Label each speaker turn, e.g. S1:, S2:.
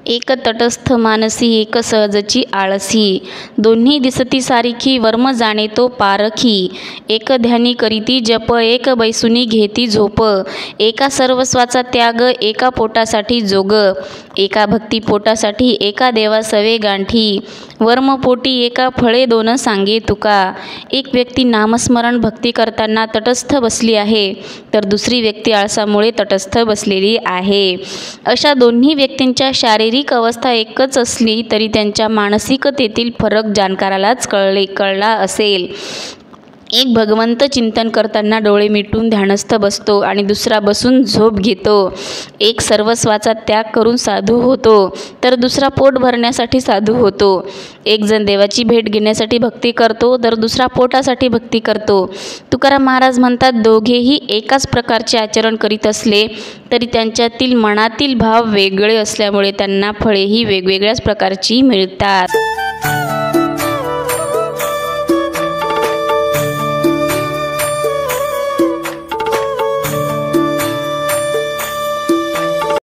S1: एक तटस्थ मानसी एक सहजची आळसी, दोन्ही दिसती सारिखी वर्म जाणे तो पारखी. एक ध्यानी करीती जप एक बैसुनी घेती झोप, एका सर्वस्वाचा त्याग एका पोटासाठी जोग. एका भक्ती पोटासाठी एका देवा सवे गांठी, वर्म पोटी एका फळे दोन सांगे तुका. एक व्यक्ती नामस्मरण भक्ती करताना तटस्थ बसली आहे, तर दुसरी व्यक्ती आळसामुळे तटस्थ बसलेली आहे. अशा दोन्ही व्यक्तींच्या शारीरिक अवस्था एकच असली तरी त्यांच्या मानसिकतेतील फरक जाणकारालाच कळला असेल. एक भगवंत चिंतन करताना डोळे मिटून ध्यानस्थ बसतो आणि दुसरा बसून झोप घेतो. एक सर्वस्वाचा त्याग करून साधू होतो, तर दुसरा पोट भरण्यासाठी साधू होतो. एक जण देवाची भेट घेण्यासाठी भक्ती करतो, तर दुसरा पोटासाठी भक्ती करतो. तुकाराम महाराज म्हणतात, दोघेही एकाच प्रकारचे आचरण करीत असले तरी त्यांच्यातील मनातील भाव वेगळे असल्यामुळे त्यांना फळेही वेगवेगळ्याच प्रकारची मिळतात.